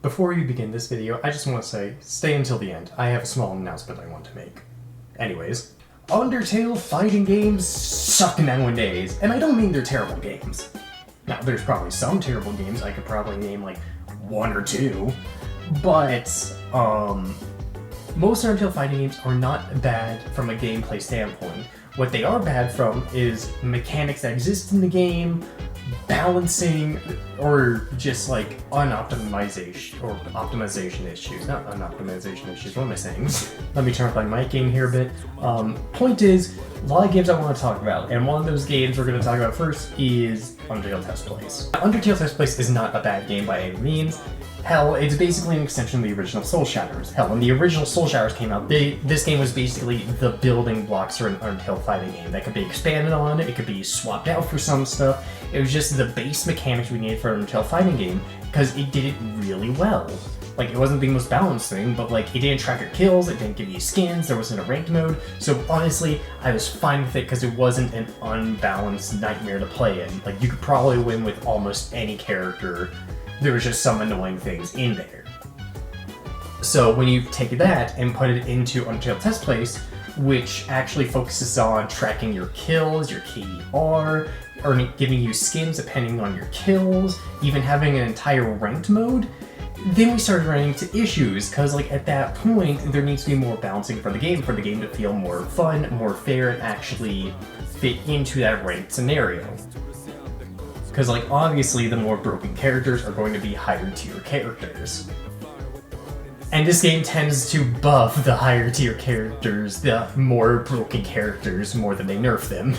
Before we begin this video, I just want to say, stay until the end. I have a small announcement I want to make. Anyways, Undertale Fighting games suck nowadays, and I don't mean they're terrible games. Now, there's probably some terrible games, I could probably name like one or two, but most Undertale Fighting games are not bad from a gameplay standpoint. What they are bad from is mechanics that exist in the game, balancing, or just like unoptimization or optimization issues. Not unoptimization issues, what am I saying? Let me turn up my mic gain here a bit. Point is, a lot of games I want to talk about, and one of those games we're going to talk about first is Undertale Test Place. Undertale Test Place is not a bad game by any means. Hell, it's basically an extension of the original Soul Shatters. Hell, when the original Soul Shatters came out, this game was basically the building blocks for an Undertale Fighting game that could be expanded on, it could be swapped out for some stuff. It was just the base mechanics we needed for an Undertale Fighting game, because it did it really well. Like, it wasn't the most balanced thing, but like, it didn't track your kills, it didn't give you skins, there wasn't a ranked mode, so honestly, I was fine with it because it wasn't an unbalanced nightmare to play in. Like, you could probably win with almost any character. There was just some annoying things in there. So when you take that and put it into Undertale Test Place, which actually focuses on tracking your kills, your KDR, or giving you skins depending on your kills, even having an entire ranked mode, then we started running into issues, because like at that point, there needs to be more balancing for the game to feel more fun, more fair, and actually fit into that ranked scenario. Because, like, obviously, the more broken characters are going to be higher tier characters. And this game tends to buff the higher tier characters, the more broken characters, more than they nerf them.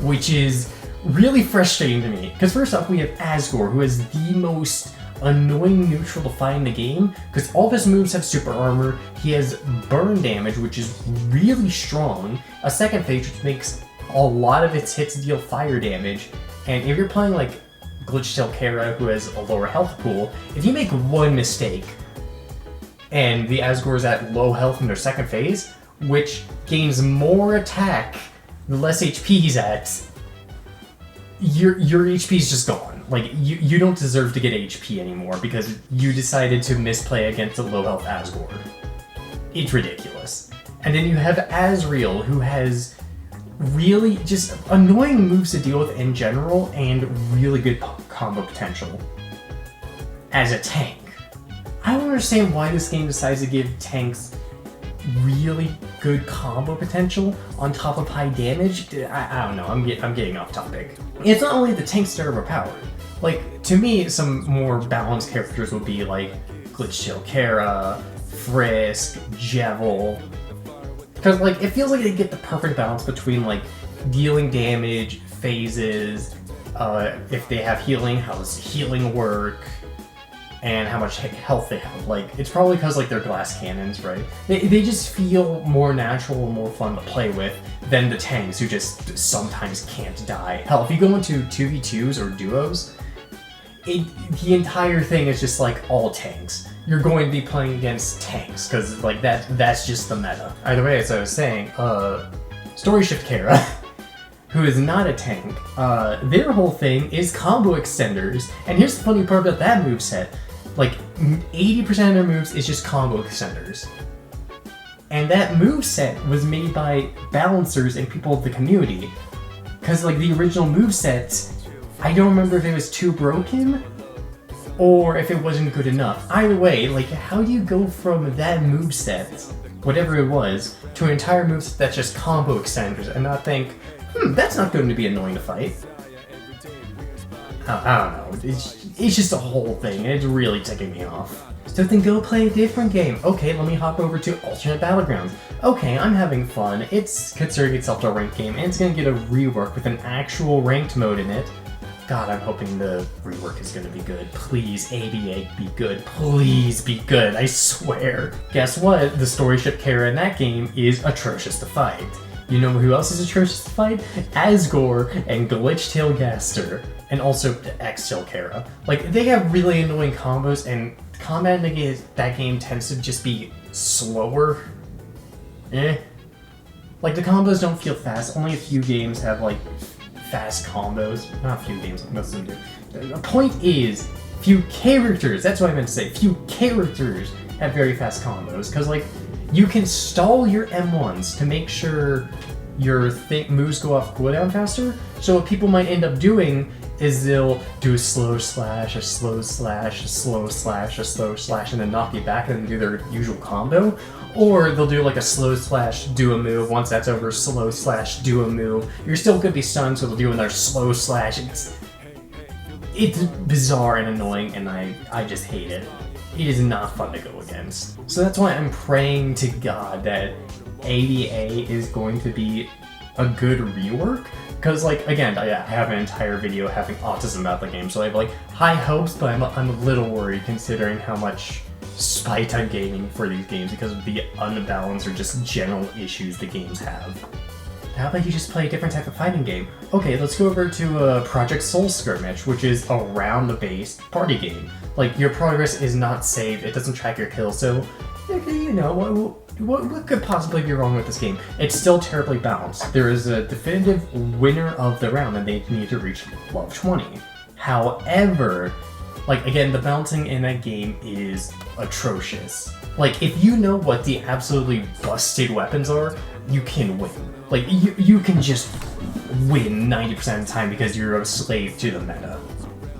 Which is really frustrating to me. Because first off, we have Asgore, who is the most annoying neutral to fight in the game, because all of his moves have super armor, he has burn damage, which is really strong, a second phase which makes a lot of its hits deal fire damage. And if you're playing like Glitchtail Kara, who has a lower health pool, if you make one mistake and the Asgore is at low health in their second phase, which gains more attack the less HP he's at, your HP is just gone. Like, you don't deserve to get HP anymore because you decided to misplay against a low health Asgore. It's ridiculous. And then you have Asriel, who has really just annoying moves to deal with in general and really good combo potential as a tank. I don't understand why this game decides to give tanks really good combo potential on top of high damage. I don't know, I'm getting off topic. It's not only the tanks that are overpowered. Like, to me, some more balanced characters would be like Glitchtail Kara, Frisk, Jevil. Because, like, it feels like they get the perfect balance between, like, dealing damage, phases, if they have healing, how does healing work, and how much health they have. Like, it's probably because, like, they're glass cannons, right? They just feel more natural and more fun to play with than the tanks, who just sometimes can't die. Hell, if you go into 2v2s or duos, the entire thing is just, like, all tanks. You're going to be playing against tanks, because, like, that's just the meta. Either way, as I was saying, Story Shift Kara, who is not a tank, their whole thing is combo extenders. And here's the funny part about that moveset. Like, 80% of their moves is just combo extenders. And that moveset was made by balancers and people of the community. Because, like, the original moveset, I don't remember if it was too broken, or if it wasn't good enough. Either way, like, how do you go from that moveset, whatever it was, to an entire moveset that's just combo extenders and not think, that's not going to be annoying to fight? I don't know, it's just a whole thing, and it's really ticking me off. So then go play a different game. Okay, let me hop over to Alternate Battlegrounds. Okay, I'm having fun. It's considering itself a ranked game, and it's going to get a rework with an actual ranked mode in it. God, I'm hoping the rework is gonna be good. Please, ABA, be good. Please be good, I swear. Guess what? The Story Ship Kara in that game is atrocious to fight. You know who else is atrocious to fight? Asgore and Glitchtail Gaster. And also X-Tail Kara. Like, they have really annoying combos, and combat in that game tends to just be slower. Like, the combos don't feel fast. Only a few games have, like, fast combos. Not a few games, most of them do. The point is, few characters, that's what I meant to say, few characters have very fast combos, because like, you can stall your M1s to make sure your moves go off cooldown faster, so what people might end up doing is they'll do a slow slash, a slow slash, a slow slash, a slow slash, and then knock you back and then do their usual combo. Or they'll do like a slow slash, do a move, once that's over, slow slash, do a move. You're still gonna be stunned, so they'll do another slow slash. It's bizarre and annoying, and I just hate it. It is not fun to go against. So that's why I'm praying to God that ADA is going to be a good rework. Because, like, again, I have an entire video having autism about the game, so I have, like, high hopes, but I'm a little worried considering how much spite I'm gaining for these games because of the unbalanced or just general issues the games have. How about you just play a different type of fighting game? Okay, let's go over to Project Soul Skirmish, which is a round-based party game. Like, your progress is not saved, it doesn't track your kills, so, you know, what could possibly be wrong with this game? It's still terribly balanced. There is a definitive winner of the round, and they need to reach level 20. However, like, again, the balancing in that game is atrocious. Like, if you know what the absolutely busted weapons are, you can win. Like, you can just win 90% of the time because you're a slave to the meta.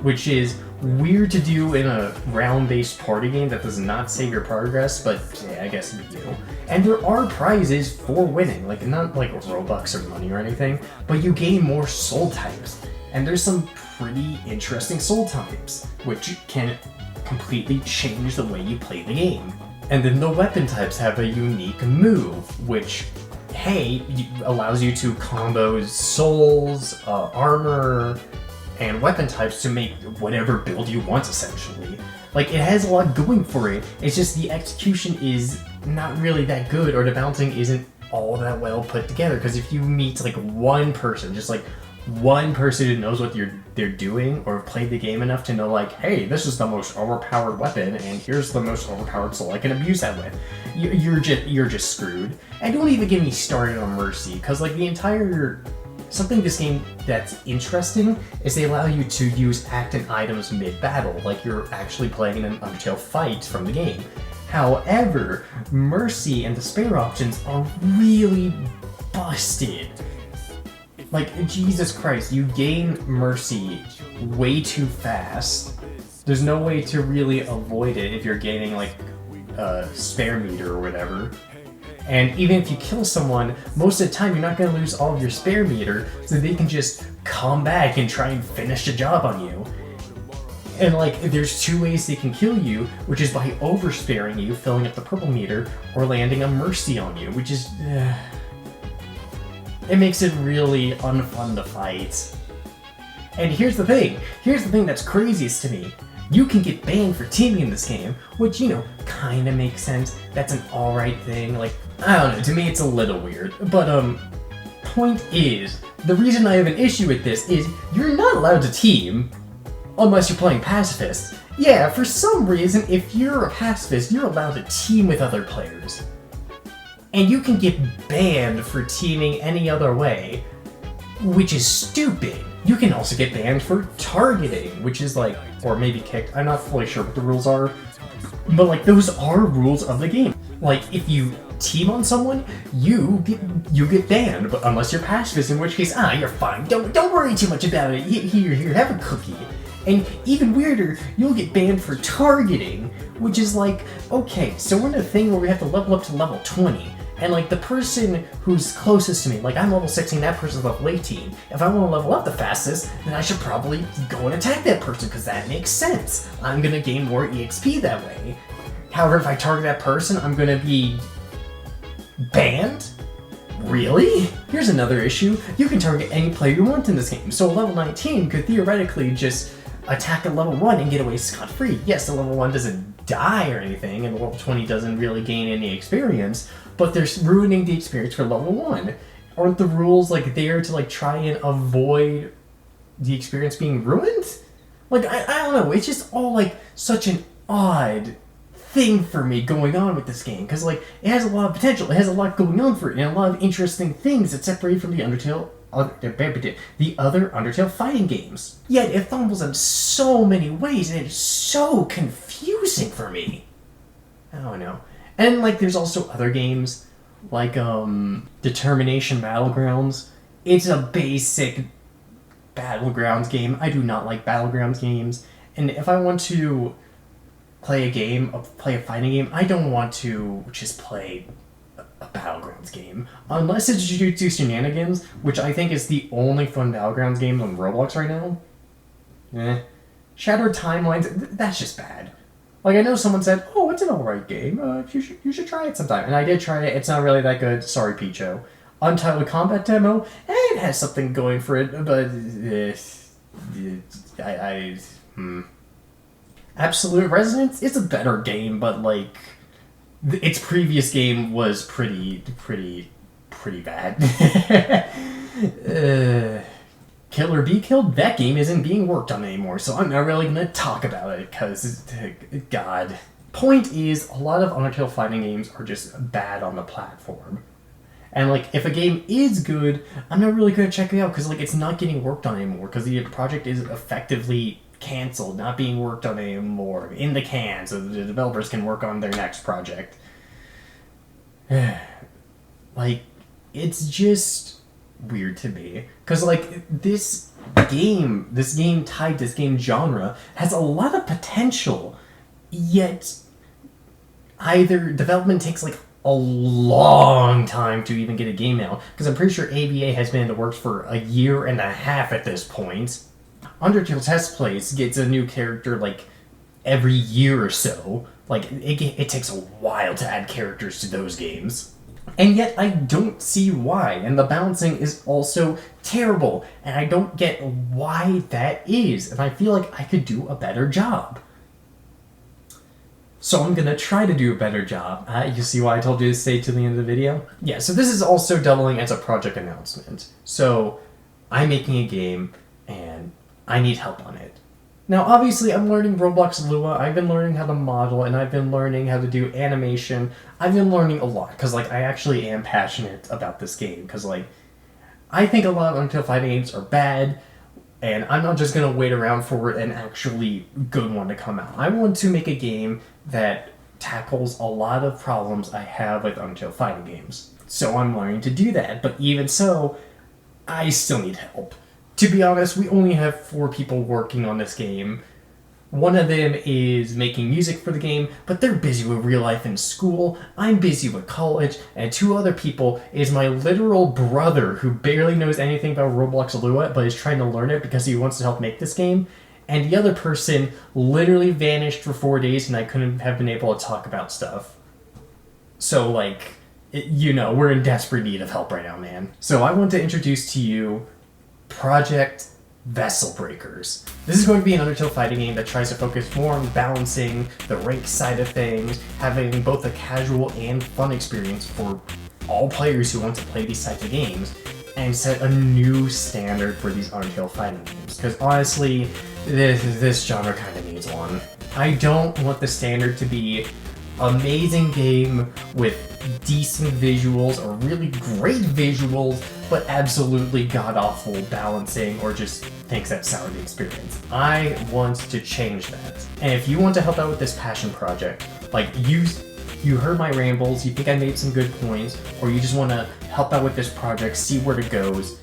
Which is weird to do in a round-based party game that does not save your progress, but yeah, I guess you do. And there are prizes for winning, like not like Robux or money or anything, but you gain more soul types. And there's some pretty interesting soul types, which can completely change the way you play the game. And then the weapon types have a unique move, which, hey, allows you to combo souls, armor, and weapon types to make whatever build you want, essentially. Like, it has a lot going for it, it's just the execution is not really that good, or the balancing isn't all that well put together, because if you meet, like, one person, just, like, one person who knows what they're doing, or played the game enough to know, like, hey, this is the most overpowered weapon, and here's the most overpowered soul I can abuse that with, you're just screwed. And don't even get me started on Mercy, because, like, the entire... Something this game that's interesting is they allow you to use active items mid-battle, like you're actually playing an Undertale fight from the game. However, Mercy and the spare options are really busted. Like, Jesus Christ, you gain Mercy way too fast. There's no way to really avoid it if you're gaining, like, spare meter or whatever. And even if you kill someone, most of the time you're not going to lose all of your spare meter, so they can just come back and try and finish the job on you. And like, there's two ways they can kill you, which is by oversparing you, filling up the purple meter, or landing a Mercy on you, which is... it makes it really unfun to fight. And here's the thing that's craziest to me. You can get banned for teaming in this game, which, you know, kinda makes sense. That's an alright thing, like, I don't know, to me it's a little weird. But, point is, the reason I have an issue with this is you're not allowed to team unless you're playing pacifist. Yeah, for some reason, if you're a pacifist, you're allowed to team with other players. And you can get banned for teaming any other way, which is stupid. You can also get banned for targeting, which is like, or maybe kicked, I'm not fully sure what the rules are, but like, those are rules of the game. Like, if you team on someone, you get banned, but unless you're pacifist, in which case, you're fine, don't worry too much about it, here, have a cookie. And even weirder, you'll get banned for targeting, which is like, okay, so we're in a thing where we have to level up to level 20. And like, the person who's closest to me, like I'm level 16, that person's level 18. If I want to level up the fastest, then I should probably go and attack that person, because that makes sense. I'm gonna gain more EXP that way. However, if I target that person, I'm gonna be banned? Really? Here's another issue. You can target any player you want in this game, so a level 19 could theoretically just attack a level 1 and get away scot-free. Yes, the level 1 doesn't die or anything, and the level 20 doesn't really gain any experience, but they're ruining the experience for level 1. Aren't the rules like there to like try and avoid the experience being ruined? Like, I don't know, it's just all like such an odd thing for me going on with this game, because like, it has a lot of potential, it has a lot going on for it, and a lot of interesting things that separate from the Undertale the other Undertale Fighting games. Yet it fumbles in so many ways, and it's so confusing for me. I don't know. And like, there's also other games like Determination Battlegrounds. It's a basic Battlegrounds game. I do not like Battlegrounds games, and if I want to play a fighting game, I don't want to just play a Battlegrounds game. Unless it's Jujutsu Shenanigans, which I think is the only fun Battlegrounds game on Roblox right now. Shattered Timelines, that's just bad. Like, I know someone said, oh, it's an alright game, you should try it sometime. And I did try it, it's not really that good, sorry Picho. Untitled Combat Demo, it has something going for it, but Absolute Resonance, it's a better game, but like, its previous game was pretty bad. Kill or Be Killed, that game isn't being worked on anymore, so I'm not really gonna talk about it, because, God. Point is, a lot of Undertale Fighting games are just bad on the platform. And like, if a game is good, I'm not really gonna check it out, because like, it's not getting worked on anymore, because the project is effectively canceled, not being worked on anymore, in the can, so the developers can work on their next project. Like, it's just weird to me, because like, this game genre has a lot of potential, yet either development takes like a long time to even get a game out, because I'm pretty sure ABA has been in the works for a year and a half at this point. Undertale Test Plays gets a new character like every year or so. Like, it takes a while to add characters to those games. And yet I don't see why, and the balancing is also terrible, and I don't get why that is, and I feel like I could do a better job. So I'm gonna try to do a better job. You see why I told you to stay to the end of the video? Yeah, so this is also doubling as a project announcement. So, I'm making a game, and I need help on it. Now, obviously, I'm learning Roblox Lua, I've been learning how to model, and I've been learning how to do animation. I've been learning a lot, because, like, I actually am passionate about this game, because, like, I think a lot of Undertale Fighting games are bad, and I'm not just gonna wait around for an actually good one to come out. I want to make a game that tackles a lot of problems I have with Undertale Fighting games. So I'm learning to do that, but even so, I still need help. To be honest, we only have 4 people working on this game. One of them is making music for the game, but they're busy with real life and school. I'm busy with college, and 2 other people is my literal brother who barely knows anything about Roblox Lua, but is trying to learn it because he wants to help make this game. And the other person literally vanished for 4 days, and I couldn't have been able to talk about stuff. So, like, we're in desperate need of help right now, man. So I want to introduce to you Project Vessel Breakers. This is going to be an Undertale fighting game that tries to focus more on balancing the rank side of things, having both a casual and fun experience for all players who want to play these types of games, and set a new standard for these Undertale fighting games. Because honestly, this genre kind of needs one. I don't want the standard to be amazing game with decent visuals or really great visuals, but absolutely god-awful balancing or just things that sour the experience. I want to change that. And if you want to help out with this passion project, like you heard my rambles, you think I made some good points, or you just want to help out with this project, see where it goes,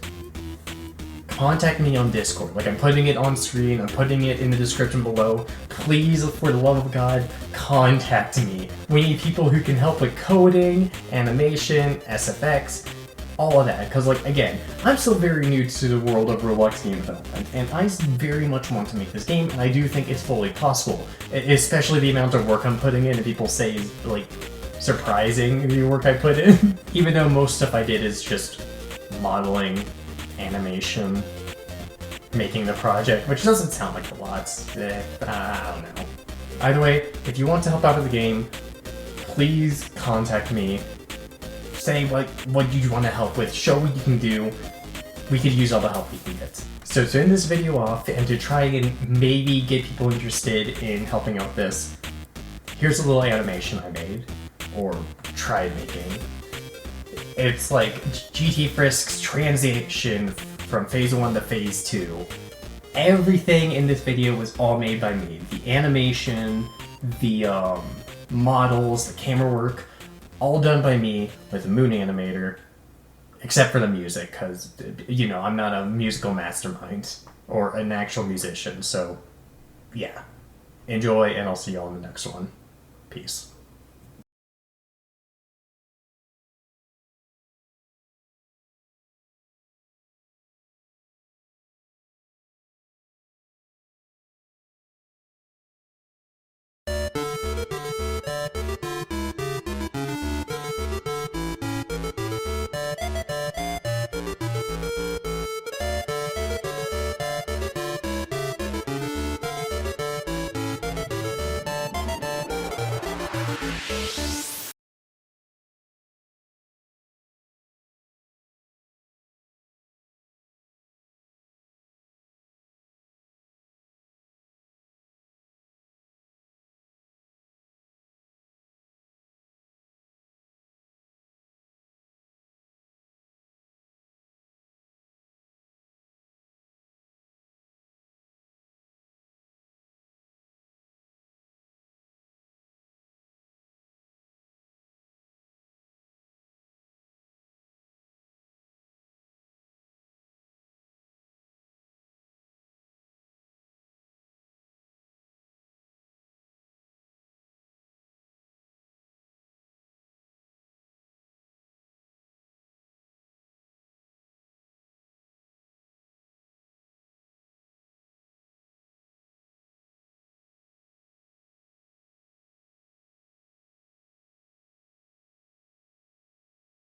contact me on Discord. Like, I'm putting it on screen, I'm putting it in the description below. Please, for the love of God, contact me. We need people who can help with coding, animation, SFX, all of that. Because, like, again, I'm still very new to the world of Roblox game development, and I very much want to make this game, and I do think it's fully possible. Especially the amount of work I'm putting in, and people say is, like, surprising, the work I put in. Even though most stuff I did is just modeling, animation, making the project, which doesn't sound like a lot. I don't know. Either way, if you want to help out with the game, please contact me. Say what you want to help with, show what you can do. We could use all the help we can get. So to end this video off, and to try and maybe get people interested in helping out with this, here's a little animation I made, or tried making. It's like GT Frisk's transition from Phase 1 to Phase 2. Everything in this video was all made by me. The animation, the models, the camera work, all done by me with a Moon Animator, except for the music, because, you know, I'm not a musical mastermind or an actual musician, so yeah. Enjoy, and I'll see y'all in the next one. Peace.